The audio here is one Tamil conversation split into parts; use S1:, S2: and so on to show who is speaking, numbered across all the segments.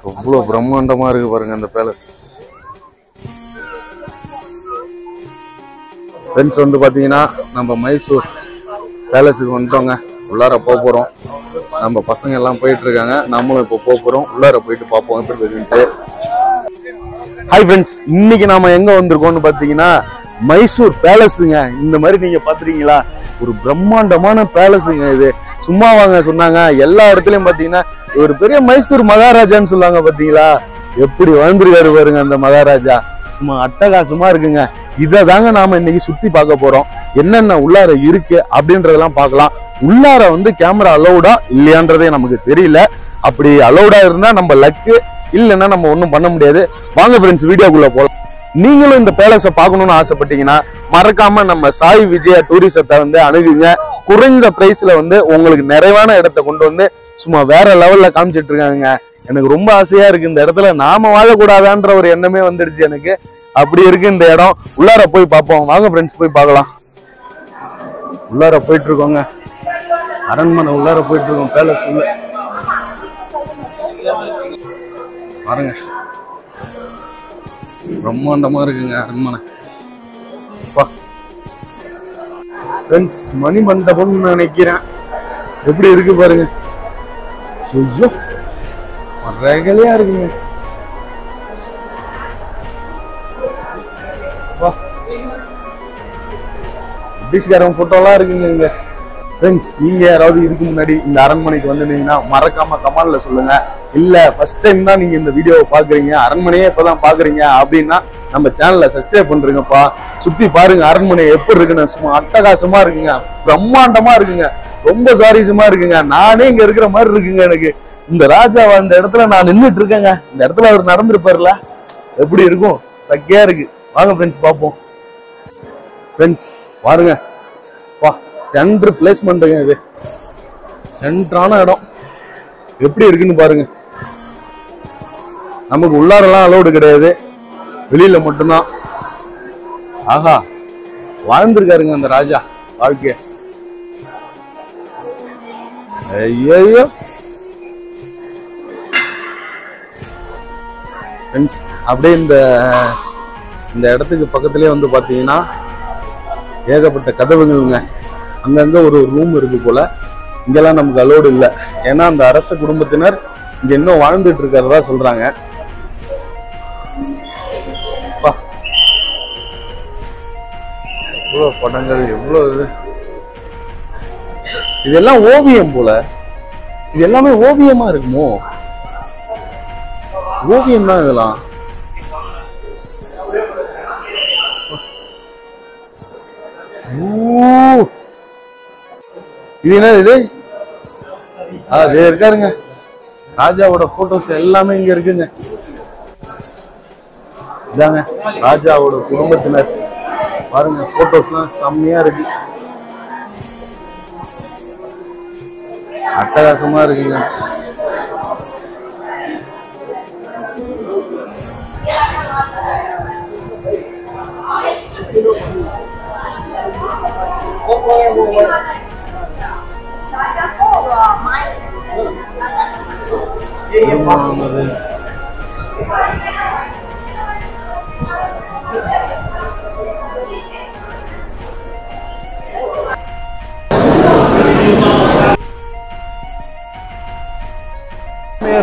S1: எவ்வளோ பிரம்மாண்டமா இருக்கு பாருங்க அந்த பேலஸ். ஃப்ரெண்ட்ஸ் வந்து பார்த்தீங்கன்னா நம்ம மைசூர் பேலஸுக்கு வந்துட்டோங்க. உள்ளார போக போகிறோம். நம்ம பசங்க எல்லாம் போயிட்டு இருக்காங்க. நம்மளும் இப்போ போக போகிறோம். உள்ளார போயிட்டு பார்ப்போம் எப்படி இருக்குன்ட்டு. ஹாய் ஃப்ரெண்ட்ஸ், இன்னைக்கு நாம எங்க வந்திருக்கோம்னு பார்த்தீங்கன்னா மைசூர் பேலஸுங்க. இந்த மாதிரி நீங்க பாத்துறீங்களா, ஒரு பிரம்மாண்டமான பேலஸுங்க இது. சும்மா வாங்க சொன்னாங்க. எல்லா இடத்துலயும் பாத்தீங்கன்னா ஒரு பெரிய மைசூர் மகாராஜான்னு சொல்லுவாங்க. பாத்தீங்களா எப்படி வாழ்ந்துருக்காரு பாருங்க அந்த மகாராஜா. சும்மா அட்டகாசமா இருக்குங்க. இதை தாங்க நாம இன்னைக்கு சுத்தி பார்க்க போறோம். என்னென்ன உள்ளார இருக்கு அப்படின்றதெல்லாம் பார்க்கலாம். உள்ளார வந்து கேமரா அலௌடா இல்லையான்றதே நமக்கு தெரியல. அப்படி அலௌடா இருந்தா நம்ம லக்கு, இல்லைன்னா நம்ம ஒன்றும் பண்ண முடியாது. வாங்க ஃப்ரெண்ட்ஸ், வீடியோக்குள்ள போகலாம். நீங்களும் இந்த பேலஸை பார்க்கணும்னு ஆசைப்பட்டீங்கன்னா மறக்காம நம்ம சாய் விஜயா டூரிசத்தை வந்து அணுகுங்க. குறைந்த பிரைஸ்ல வந்து உங்களுக்கு நிறைவான இடத்த கொண்டு வந்து சும்மா வேற லெவல்ல காமிச்சிட்டு இருக்காங்க. எனக்கு ரொம்ப ஆசையா இருக்கு இந்த இடத்துல நாம வாழக்கூடாதான்ற ஒரு எண்ணமே வந்துடுச்சு எனக்கு. அப்படி இருக்கு இந்த இடம். உள்ளார போய் பார்ப்போம். வாங்க ஃப்ரெண்ட்ஸ், போய் பார்க்கலாம். உள்ளார போயிட்டு இருக்கோங்க. அரண்மனை உள்ளார போயிட்டு இருக்கோம். பேலஸ் உள்ள பாருங்க, பிரம்மாண்டமா இருக்குங்க அரண்மனை. ஃப்ரெண்ட்ஸ், மணி மண்டபம்னு நினைக்கிறேன். எப்படி இருக்கு பாருங்க. ரகலையா இருக்குங்க. பிரிட்டிஷ்காரன் போட்டோலாம் இருக்குங்க இங்க. ஃப்ரெண்ட்ஸ், நீங்க யாராவது இதுக்கு முன்னாடி இந்த அரண்மனைக்கு வந்துட்டீங்கன்னா மறக்காம கமெண்ட்ல சொல்லுங்க. இல்ல ஃபர்ஸ்ட் டைம் தான் நீங்க இந்த வீடியோவை பாக்குறீங்க, அரண்மனையே இப்பதான் பாக்குறீங்க அப்படின்னா நம்ம சேனலை சப்ஸ்கிரைப் பண்றீங்கப்பா. சுத்தி பாருங்க அரண்மனை எப்படி இருக்குன்னு. சும்மா அட்டகாசமா இருக்குங்க, பிரம்மாண்டமா இருக்குங்க, ரொம்ப சுவாரஸ்யமா இருக்குங்க. நானே இங்க இருக்கிற மாதிரி இருக்குங்க எனக்கு. இந்த ராஜா அந்த இடத்துல நான் நின்றுட்டு இருக்கேங்க. இந்த இடத்துல அவர் நடந்திருப்பாருல, எப்படி இருக்கும், சக்கையா இருக்கு. வாங்க ஃப்ரெண்ட்ஸ் பார்ப்போம். ஃப்ரெண்ட்ஸ் பாருங்க, சென்டர் பிளேஸ்மெண்ட் இது. சென்டரான இடம் எப்படி இருக்குன்னு பாருங்க. நமக்கு உள்ளாரெல்லாம் அலோடு கிடையாது, வெளியில மட்டும்தான். ஆஹா, வாழ்ந்திருக்காருங்க அந்த ராஜா வாழ்க்கைய. ஐயோ ஃப்ரெண்ட்ஸ், அப்படியே இந்த இடத்துக்கு பக்கத்துலயே வந்து பாத்தீங்கன்னா ஏகப்பட்ட கதவுகள்ங்க. அங்கங்க ஒரு ரூம் இருக்கு போல. இங்கெல்லாம் நமக்கு அலோடு இல்லை. ஏன்னா அந்த அரச குடும்பத்தினர் இங்க இன்னும் வாழ்ந்துட்டு இருக்கிறதா சொல்றாங்க. எவ்வளவு படங்கள், எவ்வளவு இதெல்லாம் ஓவியம் போல. இது எல்லாமே ஓவியமா இருக்குமோ? ஓவியம் தான் இதெல்லாம். இது என்ன இது? அது இருக்காருங்க, ராஜாவோட போட்டோஸ் எல்லாமே இங்க இருக்குங்க. இதாங்க ராஜாவோட குடும்பத்தினர். பாருங்க, போட்டோஸ்லாம் செம்மையா இருக்கு, அட்டகாசமா இருக்குங்க.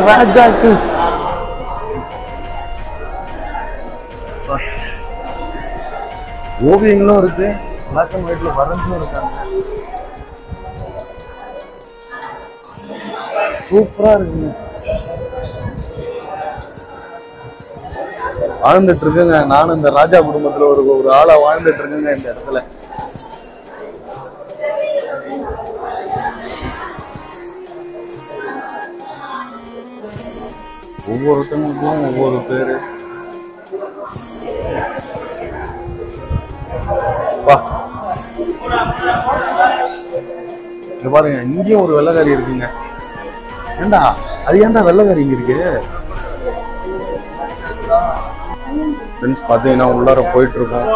S1: ராஜாக்கு ஓவியங்களும் இருக்கு, பிளாக் அண்ட் ஒயிட்ல வரைஞ்சும் இருக்காங்க. சூப்பரா இருக்குங்க. வாழ்ந்துட்டு இருக்குங்க. நானும் இந்த ராஜா குடும்பத்துல ஒரு ஆளா வாழ்ந்துட்டு இருக்குங்க இந்த இடத்துல. ஒவ்வொருத்தவங்களுக்கும் ஒவ்வொரு பேரு. இங்க பாருங்க, இங்கேயும் ஒரு வெள்ளைக்காரி இருக்குங்க. ஏண்டா அது ஏன்டா வெள்ளைக்காரி இங்க இருக்கு? ஃப்ரெண்ட்ஸ் பாத்தீங்கன்னா உள்ளார போயிட்டு இருக்கோம்.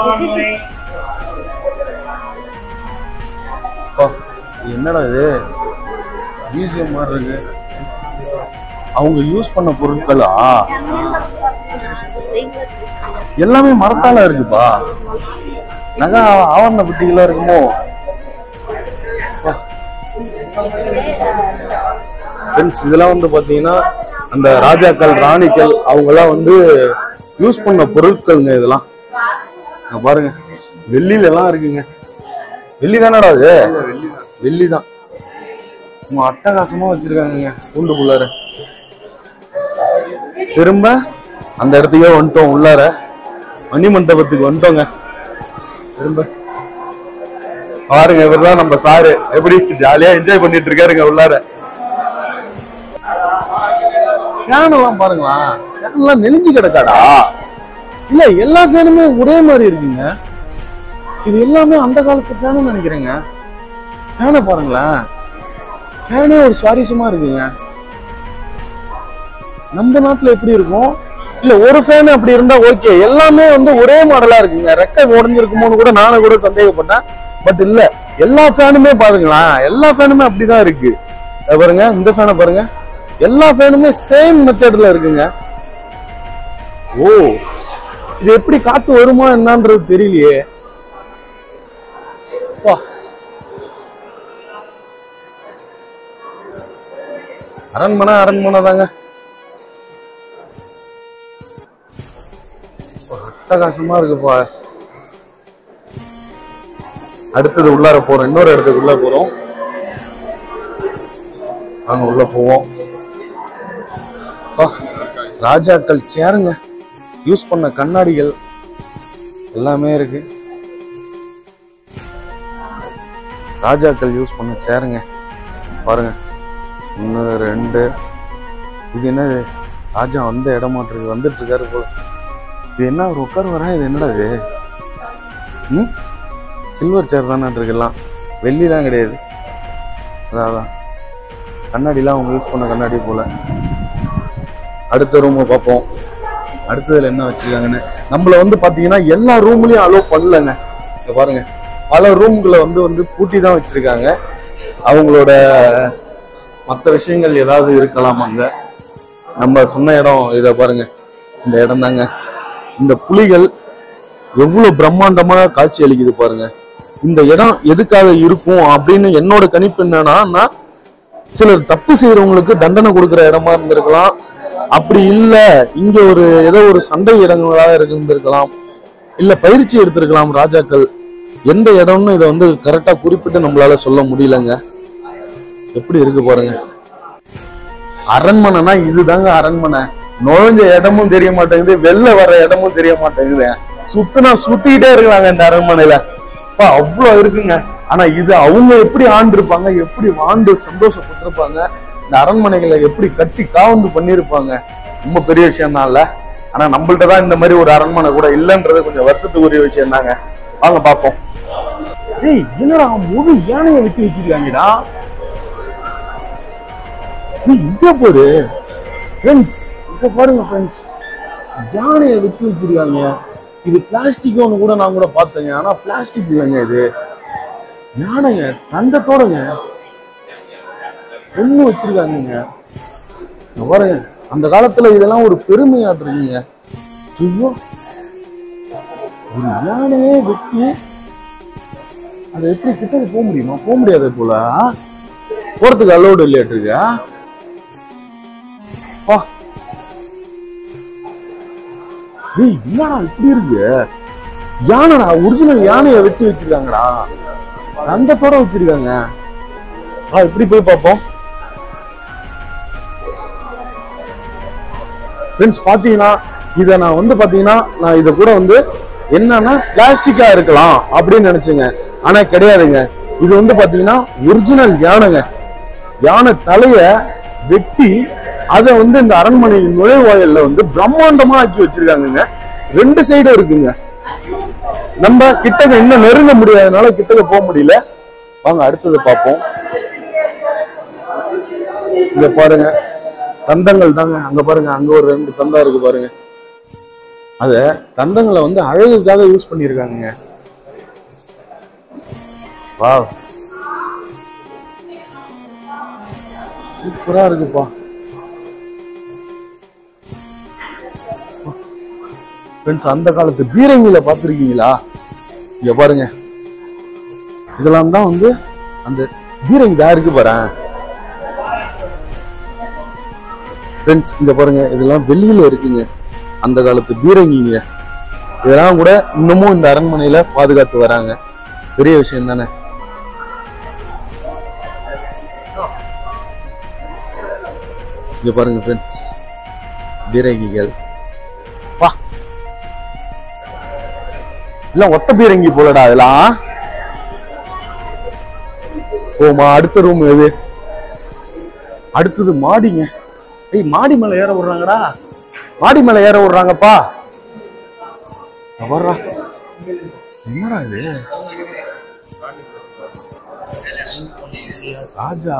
S1: என்னடா இது, மியூசியம் மாதிரி இருக்கு. அவங்க யூஸ் பண்ண பொருட்களா எல்லாமே மரத்தால இருக்குப்பா. நகை ஆவரண பெட்டிகளா இருக்குமோ? இதெல்லாம் வந்து பாத்தீங்கன்னா அந்த ராஜாக்கள் ராணிகள் அவங்க எல்லாம் வந்து யூஸ் பண்ண பொருட்கள்ங்க. இதெல்லாம் பாருங்க, வெள்ளியில எல்லாம் இருக்குங்க. வெள்ளி தானடா அது? வெள்ளிதான். அட்டகாசமா வச்சிருக்காங்க கூண்டுக்குள்ளார. திரும்ப அந்த இடத்துக்கே வந்துட்டோம், உள்ளார மணி மண்டபத்துக்கு வந்துட்டோங்க. திரும்ப பாருங்க, இவர்தான் நம்ம சாரு. எப்படி ஜாலியா என்ஜாய் பண்ணிட்டு இருக்காருங்க உள்ளார. ஃபேன் எல்லாம் பாருங்களா, ஃபேன் எல்லாம் நெளிஞ்சு கிடக்காடா? இல்ல, எல்லா ஃபேனுமே ஒரே மாதிரி இருக்குங்க. இது எல்லாமே அந்த காலத்து ஃபேனு நினைக்கிறேங்க. ஃபேனை பாருங்களேன், ஃபேனே ஒரு சுவாரஸ்யமா இருக்குங்க. நம்ம நாட்டுல எப்படி இருக்கும்? இல்ல ஒரு ஃபேன் அப்படி இருந்தா ஓகே. எல்லாமே வந்து ஒரே மாடலா இருக்குங்க. ரெக்கை உடஞ்சிருக்குமோன்னு கூட நானும் கூட சந்தேகப்பட்டேன். பட் இல்ல, எல்லா ஃபேனுமே பாருங்களா, எல்லா ஃபேனுமே அப்படிதான் இருக்கு. பாருங்க, இந்த ஃபேனை பாருங்க, எல்லா ஃபேனுமே சேம் மெத்தட்ல இருக்குங்க. ஓ, இது எப்படி காத்து வருமா என்னன்றது தெரியலையே. அரண்மனை அரண்மனை தாங்க. அட்டகாசமா இருக்குப்பா. அடுத்தது உள்ளார போறோம், இன்னொரு இடத்துக்கு உள்ள போறோம். நாங்க உள்ள போவோம். ராஜாக்கள் சேருங்க, யூஸ் பண்ண கண்ணாடிகள் எல்லாமே இருக்கு. ராஜாக்கள் யூஸ் பண்ண சேருங்க பாருங்க. 1 2. இது என்னது? ராஜா வந்த இடமாட்டு வந்துட்டு இருக்காரு போல. இது என்ன, ஒரு உட்கார் வரா? இது என்னடா இது? சில்வர் சேர் தானே இருக்கலாம், வெள்ளிலாம் கிடையாது. அதான் கண்ணாடிலாம் அவங்க யூஸ் பண்ண கண்ணாடி போல. அடுத்த ரூமை பார்ப்போம். அடுத்ததுல என்ன வச்சிருக்காங்கன்னு. நம்மள வந்து பாத்தீங்கன்னா எல்லா ரூம்லயும் அலோவ் பண்ணலங்க. இங்க பாருங்க, பல ரூம்களை வந்து பூட்டி தான் வச்சிருக்காங்க. அவங்களோட மற்ற விஷயங்கள் ஏதாவது இருக்கலாம் அங்க. நம்ம சொன்ன இடம் இதை பாருங்க, இந்த இடம் தாங்க. இந்த புலிகள் எவ்வளவு பிரம்மாண்டமா காட்சி அளிக்குது பாருங்க. இந்த இடம் எதுக்காக இருக்கும் அப்படின்னு என்னோட கணிப்பு என்னன்னா, சிலர் தப்பு செய்யறவங்களுக்கு தண்டனை கொடுக்குற இடமா இருந்திருக்கலாம். அப்படி இல்ல, இங்க ஏதோ ஒரு சண்டை இடங்களாக இருந்திருக்கலாம், இல்ல பயிற்சி எடுத்திருக்கலாம் ராஜாக்கள். எந்த இடம்னு இதை வந்து கரெக்டா குறிப்பிட்டு நம்மளால சொல்ல முடியலங்க. எப்படி இருக்கு பாருங்க. அரண்மனைனா இதுதாங்க அரண்மனை. நுழைஞ்ச இடமும் தெரிய மாட்டேங்குது, வெளில வர்ற இடமும் தெரிய மாட்டேங்குது. சுத்திக்கிட்டே இருக்கலாங்க இந்த அரண்மனையில. அவ்வளவு இருக்குங்க. ஆனா இது அவங்க எப்படி ஆண்டு இருப்பாங்க, எப்படி வாழ்ந்து சந்தோஷப்பட்டிருப்பாங்க, இந்த அரண்மனைகளை எப்படி கட்டி காவந்து பண்ணிருப்பாங்க. ரொம்ப பெரிய விஷயம் தான் இல்ல. ஆனா நம்மள்ட்ட தான் இந்த மாதிரி ஒரு அரண்மனை கூட இல்லைன்றது கொஞ்சம் வருத்தத்துக்குரிய விஷயம் தாங்க. வாங்க பாப்போம். ஏய், என்னடா முழு யானையை வெட்டி வச்சிருக்காங்கடா? இங்க போது ஃப்ரெண்ட்ஸ், இங்க பாருங்க ஃப்ரெண்ட்ஸ், யானையை வெட்டி வச்சிருக்காங்க. இது பிளாஸ்டிக் ஒன்று கூட நான் கூட பார்த்தேங்க. ஆனா பிளாஸ்டிக் இல்லைங்க, இது யானைங்க தந்தத்தோடங்க ஒண்ணு வச்சிருக்காங்க. பாருங்க, அந்த காலத்துல இதெல்லாம் ஒரு பெருமையாட்டுறீங்க. ஒரு யானையே வெட்டி அதை எப்படி கிட்ட போக முடியுமா? போக முடியாது போல. போறதுக்கு அலோடு இல்லையாட்டுருக்கா? என்னடா இப்படி இருக்கு? யானைடா, ஒரிஜினல் யானையை வெட்டி வச்சிருக்காங்கடா, தந்தத்தோட வச்சிருக்காங்க. இப்படி போய் பார்ப்போம். ஃப்ரெண்ட்ஸ், பாத்தீங்கன்னா இதை நான் வந்து பாத்தீங்கன்னா நான் இதை கூட வந்து என்னன்னா பிளாஸ்டிக்கா இருக்கலாம் அப்படின்னு நினைச்சேங்க. ஆனா கிடையாதுங்க. இது வந்து பாத்தீங்கன்னா ஒரிஜினல் யானைங்க. யானை தலைய வெட்டி அதை வந்து இந்த அரண்மனை நுழைவாயில்ல வந்து பிரம்மாண்டமா ஆக்கி வச்சிருக்காங்க. 2 சைடும் இருக்குங்க. நம்ம கிட்டக்க இன்னும் நெருங்க முடியாதனால கிட்டக்க போக முடியல. வாங்க அடுத்தது பார்ப்போம். இங்க பாருங்க, தந்தங்கள் தாங்க. அங்க பாருங்க, அங்க ஒரு 2 தந்தம் இருக்கு பாருங்க. அத தந்தங்களை வந்து அழகுக்காக யூஸ் பண்ணிருக்காங்க. வாவ், சூப்பரா இருக்குப்பா. ஃப்ரெண்ட்ஸ், அந்த காலத்து பீரங்கில பார்த்துருக்கீங்களா? இங்க பாருங்க, இதெல்லாம் தான் வந்து அந்த பீரங்கி தான் இருக்கு பாரு ஃப்ரெண்ட்ஸ். இங்க பாருங்க, இதெல்லாம் வெளியில இருக்குங்க, அந்த காலத்து பீரங்கிங்க. இதெல்லாம் கூட இன்னமும் இந்த அரண்மனையில பாதுகாத்து வராங்க. பெரிய விஷயம் தானே. இங்க பாருங்க ஃப்ரெண்ட்ஸ், பீரங்கிகள். வா, இல்ல ஒத்த பீரங்கி போலடா இதெல்லாம். ஓமா, அடுத்த ரூம் எது? அடுத்தது மாடிங்க. ஏய், மாடி மேல ஏற விடுறாங்கடா, மாடி மேல ஏற விடுறாங்கப்பா. வர்றா, என்னடா இது? ராஜா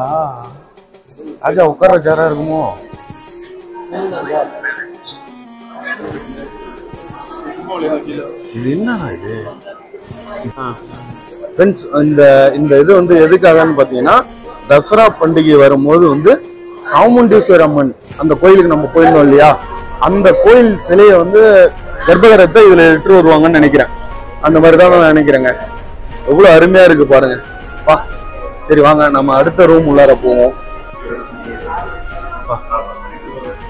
S1: ராஜா உட்கார்ற சேரா இருக்குமோ? இது என்னடா இது? ஃப்ரெண்ட்ஸ், இந்த இது வந்து எதுக்காகன்னு பாத்தீங்கன்னா, தசரா பண்டிகை வரும்போது வந்து சாமுண்டீஸ்வரி அம்மன் அந்த கோயிலுக்கு நம்ம போயிருந்தோம் இல்லையா, அந்த கோயில் சிலையை வந்து கர்ப்பகிரகத்தை இதுல எடுத்துட்டு வருவாங்கன்னு நினைக்கிறேன். அந்த மாதிரிதான் நான் நினைக்கிறேங்க. எவ்வளவு அருமையா இருக்கு பாருங்க. பா, சரி வாங்க நம்ம அடுத்த ரூம் உள்ளார போவோம்.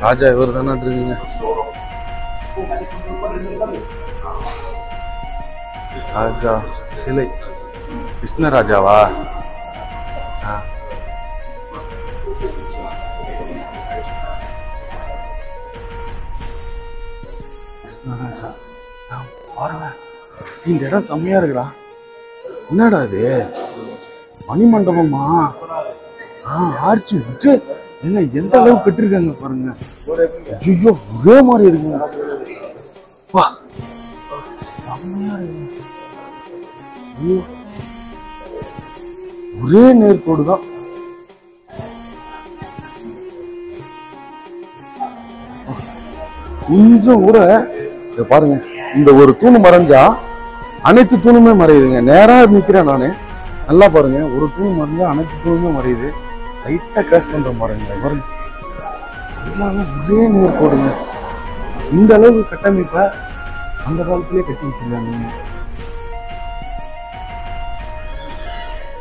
S1: ராஜா இவர் தானே இருக்கீங்க. ராஜா சிலை, கிருஷ்ணராஜாவா? கிருஷ்ணராஜா பாருங்க, இந்த இடம் செம்மையா இருக்குடா. என்னடா இது? மணிமண்டபமா? ஆர்ச்சி விட்டு எங்க எந்த அளவுக்கு கட்டிருக்காங்க பாருங்க. ஐயோ, ஒரே மாதிரி இருக்குங்க. வா, செம்மையா இருக்கு. ஐயோ, ஒரே நேர்கோடு தான். கொஞ்சம் கூட பாருங்க, இந்த ஒரு தூணு மறைஞ்சா அனைத்து தூணுமே மறையுதுங்க. நேரா நிக்கிறேன் நானு, நல்லா பாருங்க. ஒரு தூணு மறைஞ்சா அனைத்து தூணுமே மறையுது. லைட்டா கிராஸ் பண்ற பாருங்க. பாருங்க, எல்லாமே ஒரே நேர்கோடுங்க. இந்த அளவுக்கு கட்டமைப்ப அந்த காலத்திலேயே கட்டி வச்சிருக்காங்க.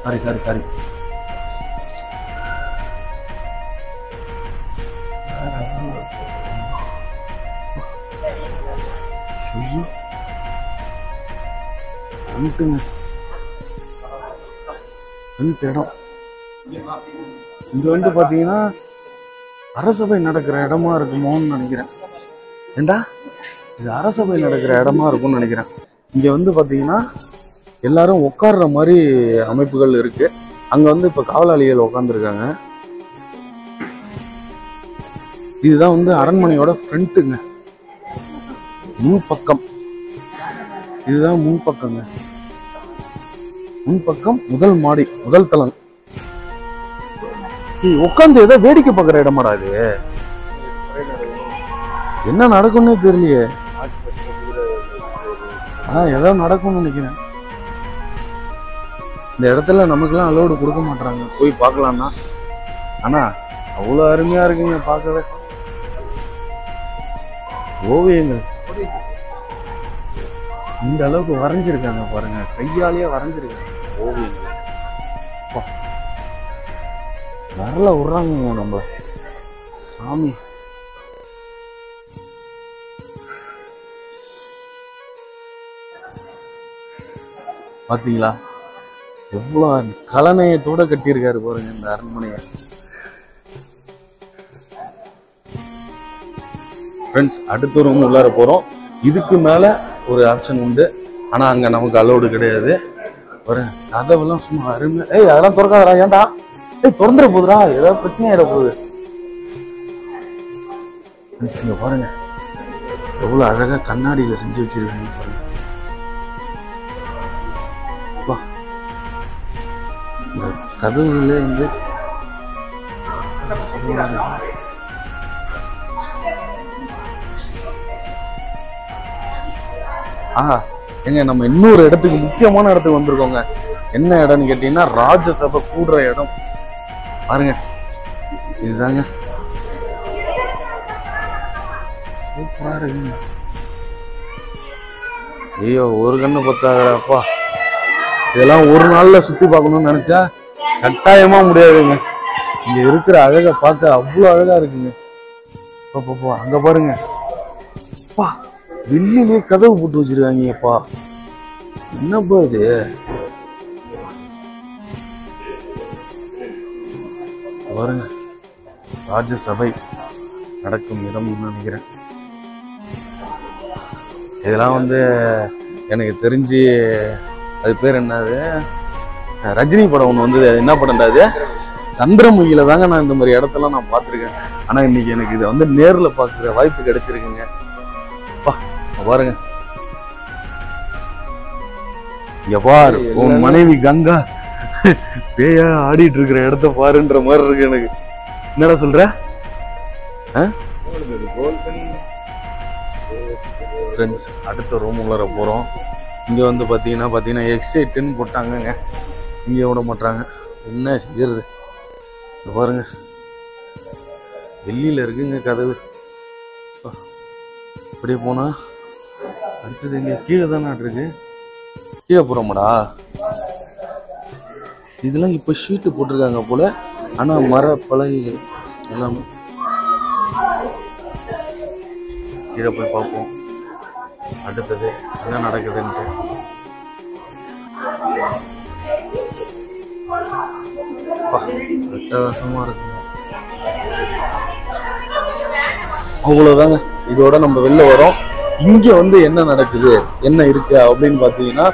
S1: சாரி சாரி சாரி இடம். இங்க வந்து பாத்தீங்கன்னா அரசபை நடக்கிற இடமா இருக்குமோன்னு நினைக்கிறேன். ஏண்டா, இது அரசபை நடக்கிற இடமா இருக்கும்னு நினைக்கிறேன். இங்க வந்து பாத்தீங்கன்னா எல்லாரும் உட்கார்ற மாதிரி அமைப்புகள் இருக்கு. அங்க வந்து இப்ப காவலாளிகள் உட்கார்ந்துருக்காங்க. இதுதான் வந்து அரண்மனையோட ஃப்ரண்ட்டுங்க, முன்பக்கம். இதுதான் முன்பக்கங்க, முன்பக்கம் முதல் மாடி, முதல் தளம். உட்காந்து ஏதோ வேடிக்கை பார்க்குற இடமாடா இது? என்ன நடக்கும்னே தெரியலையே. ஏதோ நடக்கும்னு நினைக்கிறேன். இந்த இடத்துல நமக்குலாம் அலோடு கொடுக்க மாட்டாங்க போய் பார்க்கலாம்னா. ஆனா அவ்வளோ அருமையா இருக்குங்க பார்க்கவே. ஓவியங்கள் இந்த அளவுக்கு வரைஞ்சிருக்காங்க பாருங்க, கையாலேயே வரைஞ்சிருக்காங்க ஓவியங்கள். வரல விடுறாங்க நம்ம சாமி. பாத்தீங்களா எவ்வளவு கலநயத்தோட கட்டியிருக்காரு பாருங்க இந்த அரண்மனையை. ஃப்ரெண்ட்ஸ், அடுத்த ரூம் உள்ளார போறோம். இதுக்கு மேல ஒரு ஆப்ஷன் உண்டு, ஆனா அங்க நமக்கு அலோடு கிடையாது. பாருங்க, கதவெல்லாம் சும்மா அருமை. அதெல்லாம் திறக்காதடா. ஏன்டா? திறந்துட போகுதுடா, ஏதாவது பிரச்சனை ஆயிட போகுது. பாருங்க எவ்வளவு அழகா கண்ணாடியில செஞ்சு வச்சிருக்காங்க பாருங்க. இந்த கதவுகளே வந்து எங்க நம்ம இன்னொரு இடத்துக்கு, முக்கியமான இடத்துக்கு வந்திருக்கோங்க. என்ன இடம்னு கேட்டீங்கன்னா ராஜசபை கூடுற இடம் பாருங்க. இதுதாங்க சூப்பரா இருக்குங்க. ஐயோ ஒரு கண்ணு பத்தாதப்பா. இதெல்லாம் ஒரு நாள்ல சுத்தி பார்க்கணும்னு நினைச்சா கட்டாயமா முடியாதுங்க. இங்க இருக்கிற அழகை பார்க்க அவ்வளவு அழகா இருக்குங்க. அங்க பாருங்க, வெள்ளிலே கதவு போட்டு வச்சிருக்காங்கப்பா. என்னப்பா இது? பாருங்க, ராஜசபை நடக்கும் இடம்னு நினைக்கிறேன். இதெல்லாம் வந்து எனக்கு தெரிஞ்சு அது பேர் என்னது, ரஜினி படம் ஒன்று வந்து என்ன படம்டா அது, சந்திரமுகியில தாங்க நான் இந்த மாதிரி இடத்தெல்லாம் நான் பார்த்துருக்கேன். ஆனா இன்னைக்கு எனக்கு இதை வந்து நேர்ல பார்க்குற வாய்ப்பு கிடைச்சிருக்குங்க. பாருங்க, இங்க பாரு, உன் மனைவி கங்கா பேயா ஆடிட்டு இருக்கிற இடத்த பாருன்ற மாதிரி இருக்கு எனக்கு. என்னடா சொல்ற? அடுத்த ரூம் உள்ளார போறோம். இங்க வந்து பாத்தீங்கன்னா எக்ஸைட்டுன்னு போட்டாங்கங்க. இங்க விட மாட்டாங்க, என்ன செய்யறது? பாருங்க, வெளியில இருக்குங்க கதவு. அப்படியே போனா அடுத்தது இங்க கீழே தானே இருக்கு. கீழே போறோமாடா? இதெல்லாம் இப்ப ஷீட்டு போட்டிருக்காங்க போல, ஆனா மர பலகைகள் எல்லாமே. கீழே போய் பார்ப்போம் அடுத்தது என்ன நடக்குதுன்ட்டு. அட்டகாசமா இருக்குங்க. அவ்வளவுதாங்க, இதோட நம்ம வெளில வரோம். இங்க வந்து என்ன நடக்குது, என்ன இருக்கு அப்படின்னு பாத்தீங்கன்னா,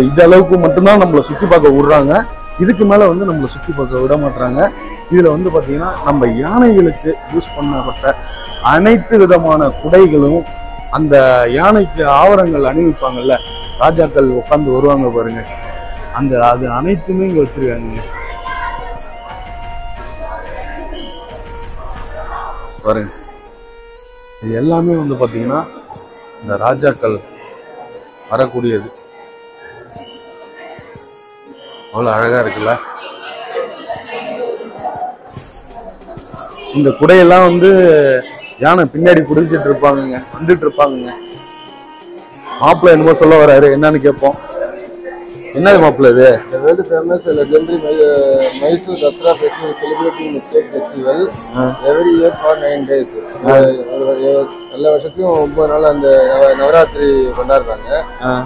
S1: இது அளவுக்கு மட்டும்தான் நம்மளை சுத்தி பார்க்க விடுறாங்க. இதுக்கு மேல வந்து நம்மளை சுத்தி பார்க்க விட மாட்டாங்க. இதுல வந்து பாத்தீங்கன்னா நம்ம யானைகளுக்கு யூஸ் பண்ணப்பட்ட அனைத்து விதமான குடைகளும், அந்த யானைக்கு ஆவரங்கள் அணிவிப்பாங்கல்ல, ராஜாக்கள் உட்காந்து வருவாங்க பாருங்க, அது அனைத்துமே இங்க வச்சிருக்காங்க பாருங்க. இது எல்லாமே வந்து பாத்தீங்கன்னா இந்த ராஜாக்கள் வரக்கூடியது. அவ்வளவு அழகா இருக்குல்ல. இந்த குடையெல்லாம் வந்து யானை பின்னாடி பிடிச்சிட்டு இருப்பாங்க, வந்துட்டு இருப்பாங்க. மாப்பிள்ள என்னமோ சொல்ல வராரு, என்னன்னு கேட்போம். என்னது மாப்பிள்ள இது?
S2: The world famous legendary Mysore Dasara festival celebrating the state festival every year for 9 days. எல்லா வருஷத்தையும் 9 நாள் அந்த நவராத்திரி கொண்டாடுறாங்க.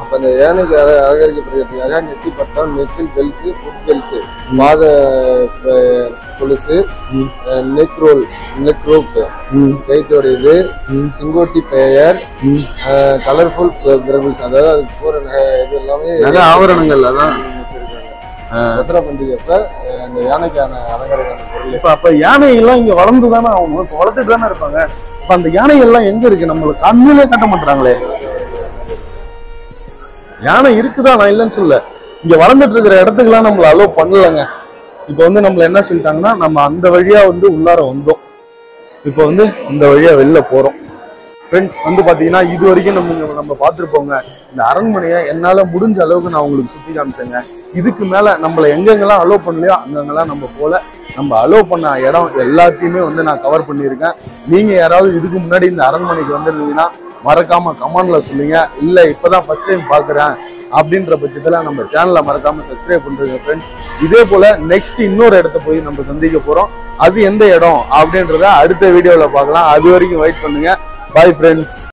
S2: அப்ப அந்த யானைக்கு அலங்கரிக்கப்படுறதுக்காக நெத்தி பட்டம், நெத்தில் பெல்ஸ், ஃபுட் பெல்ஸ், பாத கொலுசு, நெக் ரோப், கைத்தோட இது, சிங்கோட்டி பெயர், கலர்ஃபுல் பிரபிள்ஸ், அதாவது அதுக்கு போற இது எல்லாமே
S1: ஆவரணங்கள். அதான்
S2: தசரா பண்டிகை அப்ப அந்த யானைக்கான அலங்காரக்கான பொருள்.
S1: அப்ப யானை எல்லாம் இங்க வளர்ந்துதானே ஆகணும், இப்ப வளர்த்துட்டு தானே இருப்பாங்க. இப்ப அந்த யானைகள் எல்லாம் எங்க இருக்கு? நம்மளுக்கு கண்ணிலே கட்ட மாட்டாங்களே. யானை இருக்குதான், நான் இல்லைன்னு சொல்ல. இங்க வளர்ந்துட்டு இருக்கிற இடத்துக்குலாம் நம்மள அலோவ் பண்ணலங்க. இப்ப வந்து நம்மள என்ன சொல்லிட்டாங்கன்னா, நம்ம அந்த வழியா வந்து உள்ளார வந்தோம், இப்ப வந்து இந்த வழியா வெளில போறோம். ஃப்ரெண்ட்ஸ் வந்து பாத்தீங்கன்னா இது வரைக்கும் நம்ம பார்த்துருப்போங்க. இந்த அரண்மனையை என்னால முடிஞ்ச அளவுக்கு நான் உங்களுக்கு சுத்தி காமிச்சேங்க. இதுக்கு மேல நம்மள எங்கெங்கெல்லாம் அலோவ் பண்ணலையோ அங்கெங்கெல்லாம் நம்ம போல. நம்ம அலோவ் பண்ண இடம் எல்லாத்தையுமே வந்து நான் கவர் பண்ணியிருக்கேன். நீங்க யாராவது இதுக்கு முன்னாடி இந்த அரண்மனைக்கு வந்துருந்தீங்கன்னா மறக்காம கமெண்ட்ல சொல்லுங்க. இல்ல இப்பதான் ஃபர்ஸ்ட் டைம் பாக்குறேன் அப்படின்ற பட்சத்துல நம்ம சேனலை மறக்காம சப்ஸ்கிரைப் பண்றீங்க ஃப்ரெண்ட்ஸ். இதே போல நெக்ஸ்ட் இன்னொரு இடத்த போய் நம்ம சந்திக்க போறோம். அது எந்த இடம் அப்படின்றத அடுத்த வீடியோல பார்க்கலாம். அது வரைக்கும் வெயிட் பண்ணுங்க. Bye friends.